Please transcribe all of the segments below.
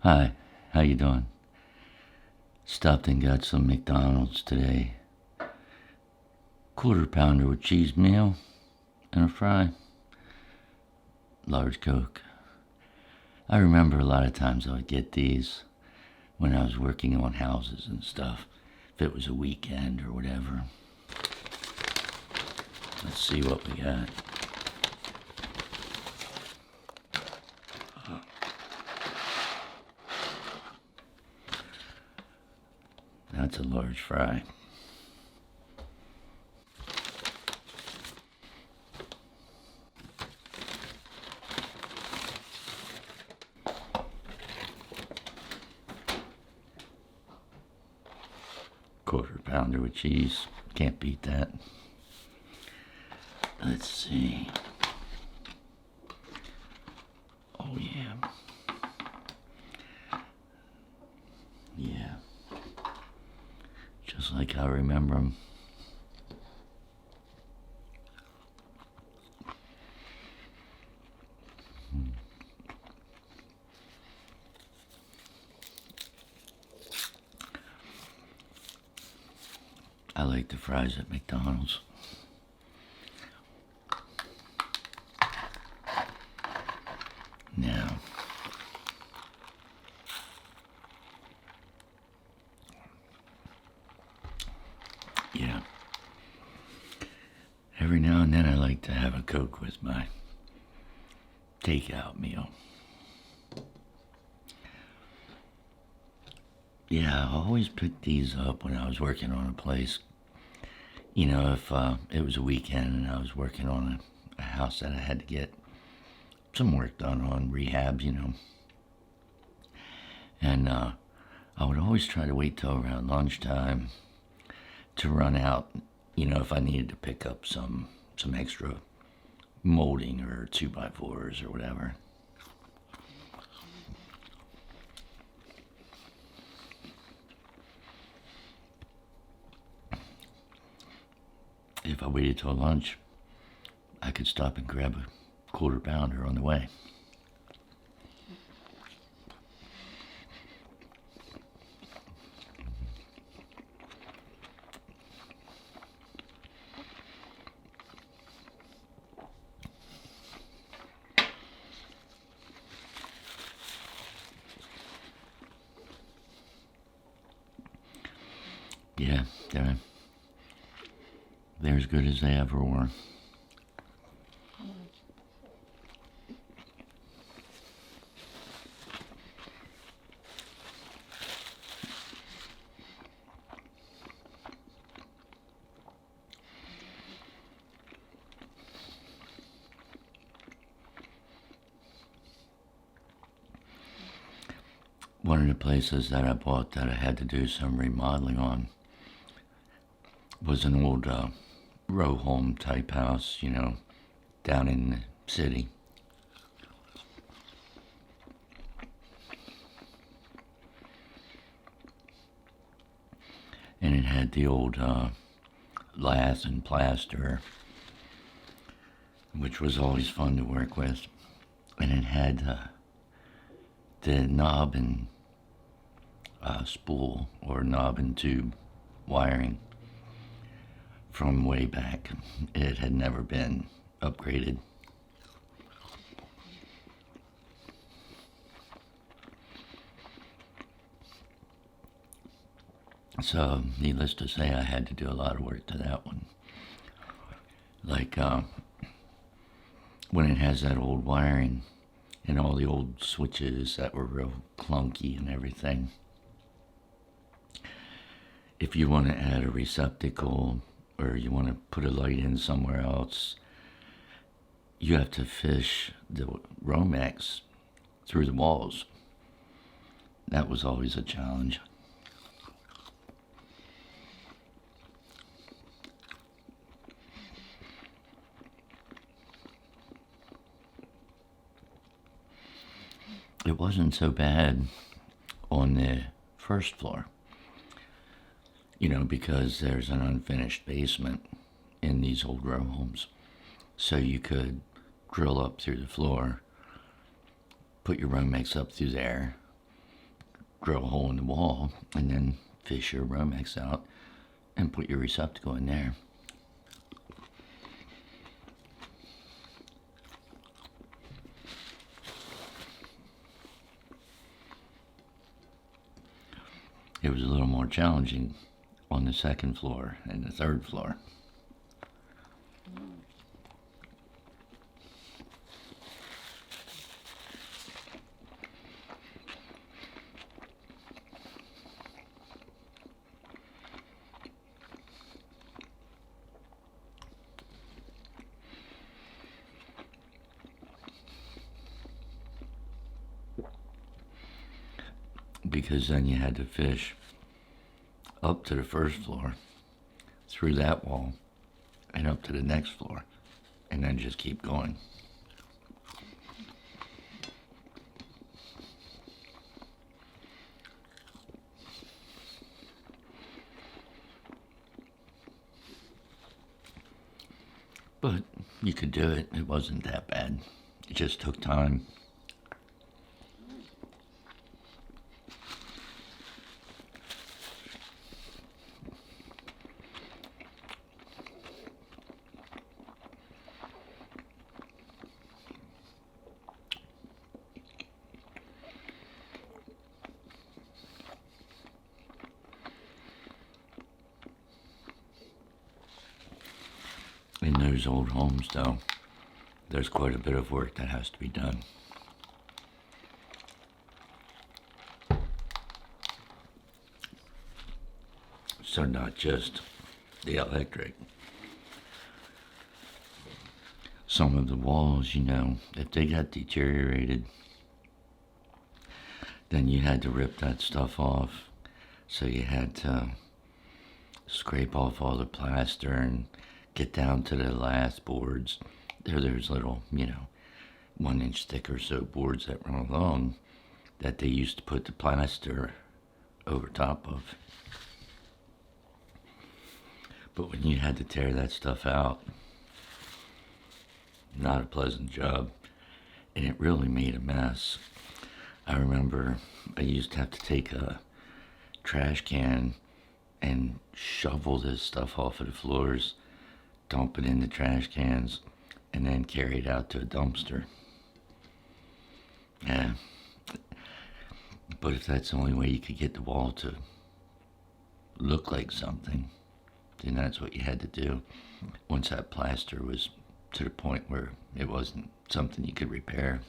Hi, how you doing? Stopped and got some McDonald's today. Quarter pounder with cheese meal and a fry. Large Coke. I remember a lot of times I would get these when I was working on houses and stuff, if it was a weekend or whatever. Let's see what we got. That's a large fry. Quarter pounder with cheese. Can't beat that. Let's see. Oh, yeah. Yeah. Just like I remember them. I like the fries at McDonald's. Now, yeah. Every now and then I like to have a Coke with my takeout meal. Yeah, I always picked these up when I was working on a place. You know, if it was a weekend and I was working on a house that I had to get some work done on, rehab, And I would always try to wait till around lunchtime to run out, if I needed to pick up some extra molding or 2x4s or whatever. If I waited till lunch, I could stop and grab a quarter pounder on the way. Yeah, they're as good as they ever were. One of the places that I bought that I had to do some remodeling on was an old row home type house, down in the city. And it had the old lath and plaster, which was always fun to work with. And it had the knob and spool or knob and tube wiring from way back. It had never been upgraded. So, needless to say, I had to do a lot of work to that one. Like, when it has that old wiring and all the old switches that were real clunky and everything. If you want to add a receptacle or you want to put a light in somewhere else, you have to fish the Romex through the walls. That was always a challenge. It wasn't so bad on the first floor, because there's an unfinished basement in these old row homes. So you could drill up through the floor, put your Romex up through there, drill a hole in the wall and then fish your Romex out and put your receptacle in there. It was a little more challenging on the second floor and the third floor. Because then you had to fish up to the first floor, through that wall, and up to the next floor, and then just keep going. But you could do it. It wasn't that bad. It just took time. In those old homes, though, there's quite a bit of work that has to be done. So not just the electric. Some of the walls, if they got deteriorated, then you had to rip that stuff off. So you had to scrape off all the plaster and get down to the lath boards. There's little, 1 inch thick or so boards that run along that they used to put the plaster over top of. But when you had to tear that stuff out, not a pleasant job, and it really made a mess. I remember I used to have to take a trash can and shovel this stuff off of the floors, dump it in the trash cans, and then carry it out to a dumpster. Yeah. But if that's the only way you could get the wall to look like something, then that's what you had to do. Once that plaster was to the point where it wasn't something you could repair.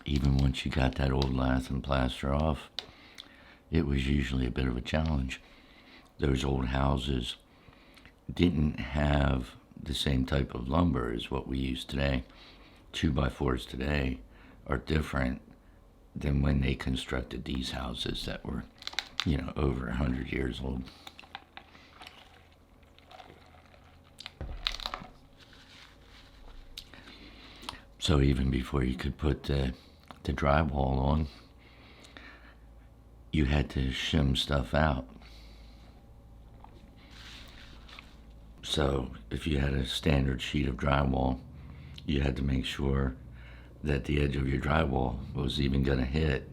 Even once you got that old lath and plaster off, it was usually a bit of a challenge. Those old houses didn't have the same type of lumber as what we use today. 2x4s today are different than when they constructed these houses that were, over 100 years old. So even before you could put the drywall on, you had to shim stuff out. So if you had a standard sheet of drywall, you had to make sure that the edge of your drywall was even going to hit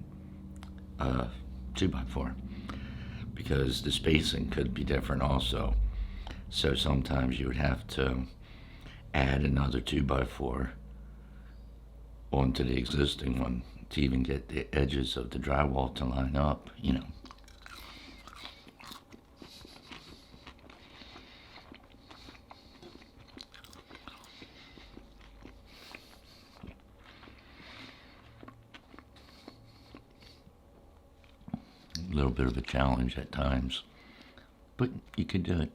a 2x4, because the spacing could be different also. So sometimes you would have to add another 2x4 onto the existing one to even get the edges of the drywall to line up, A little bit of a challenge at times, but you could do it.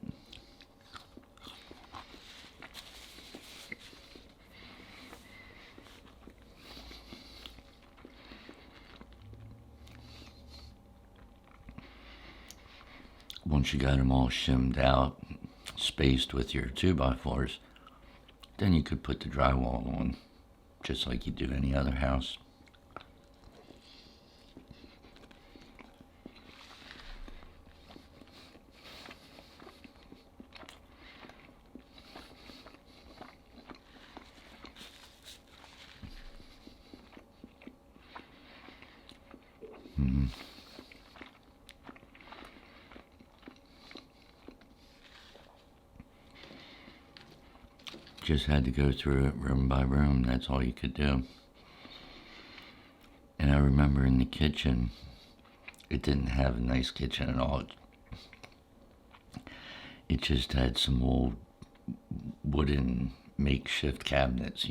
Once you got them all shimmed out, spaced with your 2x4s, Then you could put the drywall on, just like you do any other house. Just had to go through it room by room. That's all you could do. And I remember in the kitchen, it didn't have a nice kitchen at all. It just had some old wooden makeshift cabinets,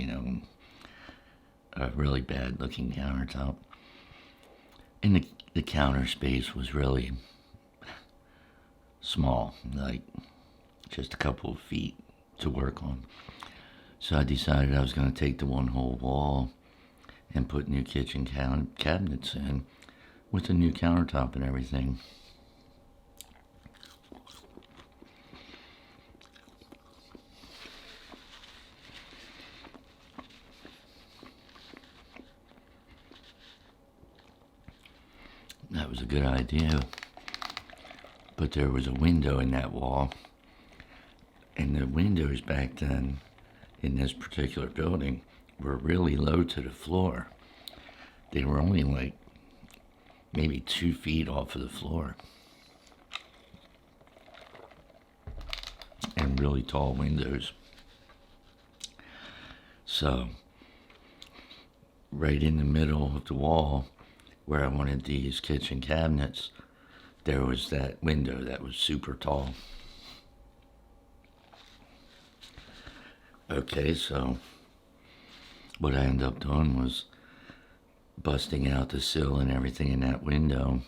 a really bad looking countertop. And the counter space was really small, like just a couple of feet to work on. So I decided I was going to take the one whole wall and put new kitchen cabinets in with a new countertop and everything. That was a good idea. But there was a window in that wall, and the windows back then in this particular building were really low to the floor. They were only like maybe 2 feet off of the floor. And really tall windows. So, right in the middle of the wall where I wanted these kitchen cabinets, there was that window that was super tall. Okay, so what I ended up doing was busting out the sill and everything in that window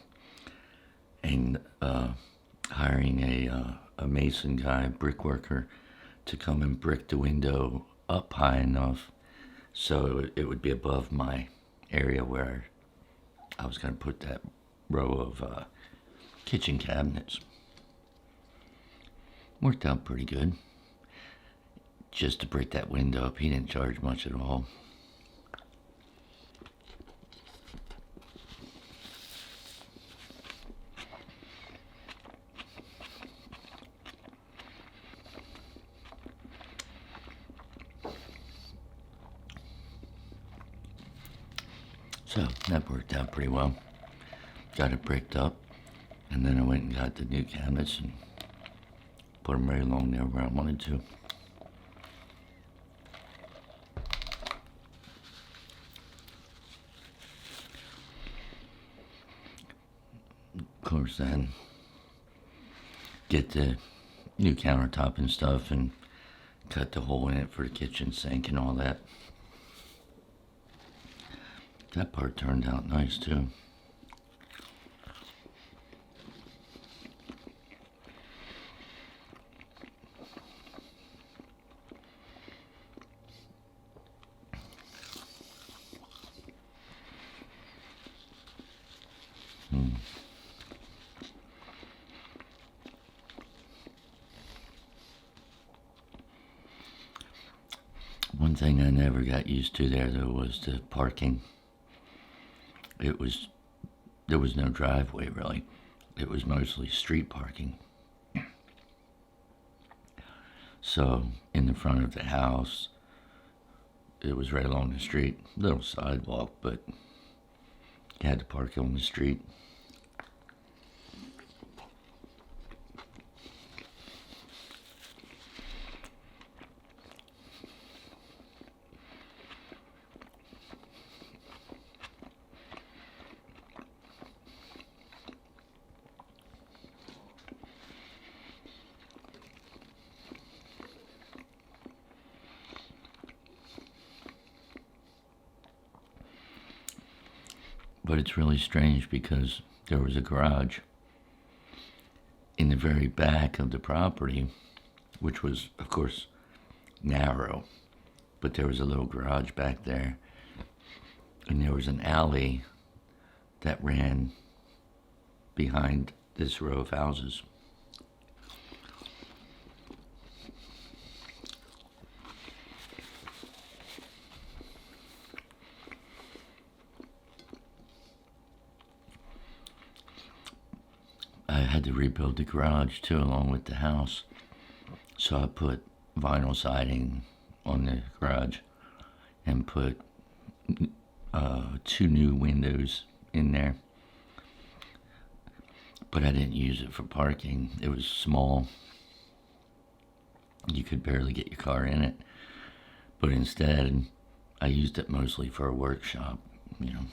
and hiring a mason guy, brickworker, to come and brick the window up high enough so it would be above my area where I was going to put that row of kitchen cabinets. Worked out pretty good. Just to break that window up, he didn't charge much at all. So that worked out pretty well. Got it bricked up, and then I went and got the new cabinets and put them right along there where I wanted to. Of course, then get the new countertop and stuff and cut the hole in it for the kitchen sink and all that. That part turned out nice too. One thing I never got used to there though was the parking. There was no driveway really. It was mostly street parking. So in the front of the house, it was right along the street, little sidewalk, but you had to park on the street. But it's really strange because there was a garage in the very back of the property, which was, of course, narrow, but there was a little garage back there, and there was an alley that ran behind this row of houses. had to rebuild the garage too, along with the house. So I put vinyl siding on the garage and put 2 new windows in there. But I didn't use it for parking. It was small. You could barely get your car in it. But instead, I used it mostly for a workshop, you know.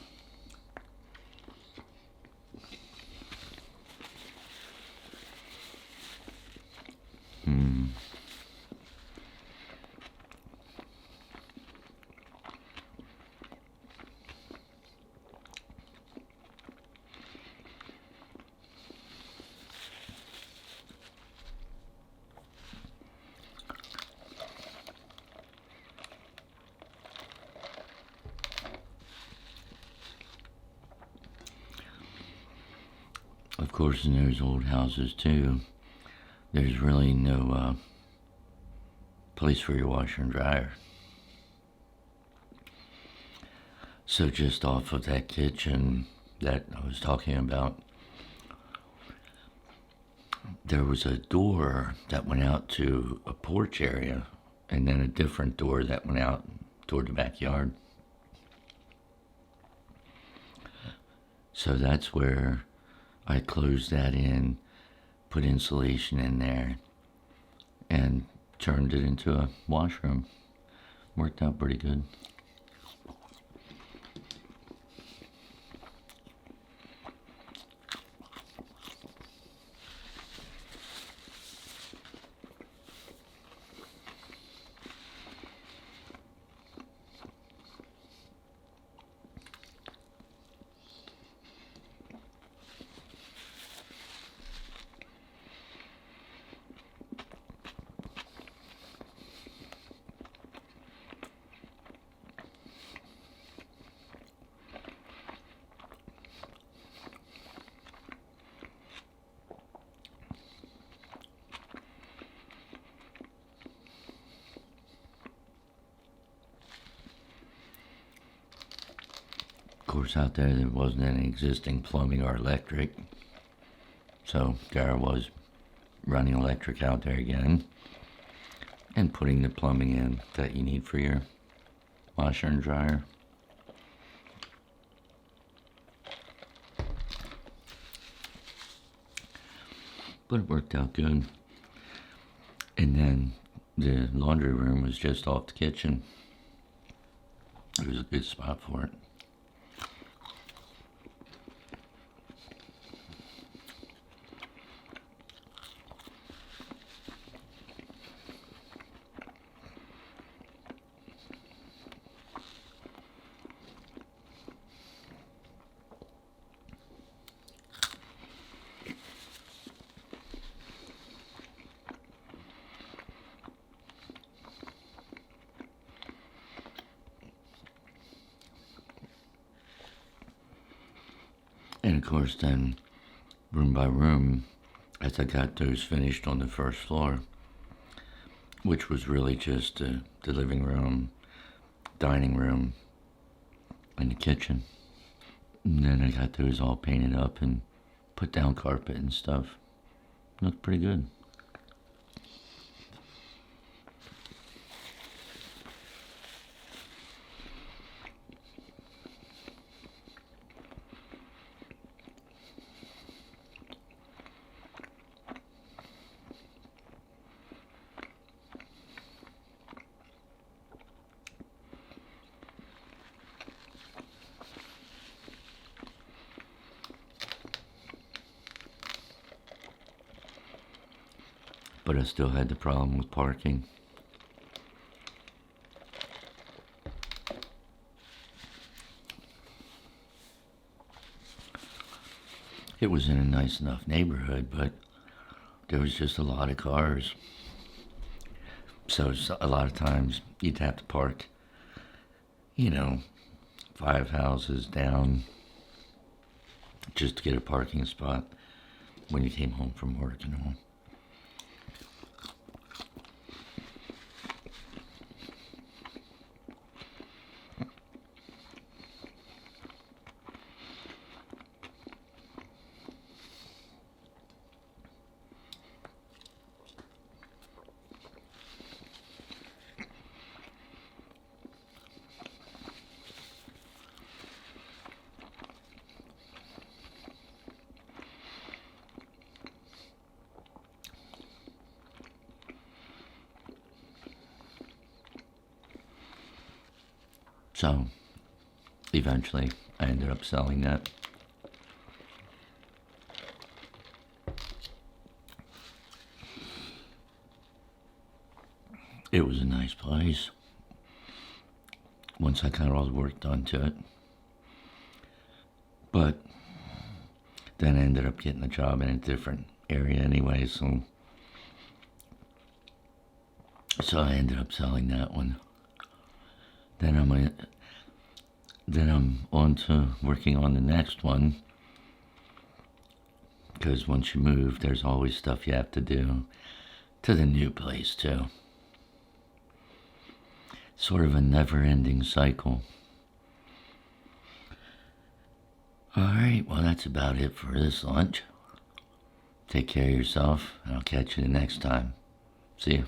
Of course, in those old houses too, there's really no place for your washer and dryer. So just off of that kitchen that I was talking about, there was a door that went out to a porch area, and then a different door that went out toward the backyard. So that's where I closed that in, put insulation in there, and turned it into a washroom. Worked out pretty good. Of course, out there wasn't any existing plumbing or electric, so there I was running electric out there again and putting the plumbing in that you need for your washer and dryer. But it worked out good. And then the laundry room was just off the kitchen. It was a good spot for it. And of course, then room by room, as I got those finished on the first floor, which was really just the living room, dining room, and the kitchen. And then I got those all painted up and put down carpet and stuff. Looked pretty good. But I still had the problem with parking. It was in a nice enough neighborhood, but there was just a lot of cars. So a lot of times you'd have to park, 5 houses down just to get a parking spot when you came home from work and all. So eventually I ended up selling that. It was a nice place once I got all the work done to it. But then I ended up getting a job in a different area anyway, so I ended up selling that one. Then I'm on to working on the next one, because once you move, there's always stuff you have to do to the new place too. Sort of a never-ending cycle. Alright, well that's about it for this lunch. Take care of yourself, and I'll catch you the next time. See you.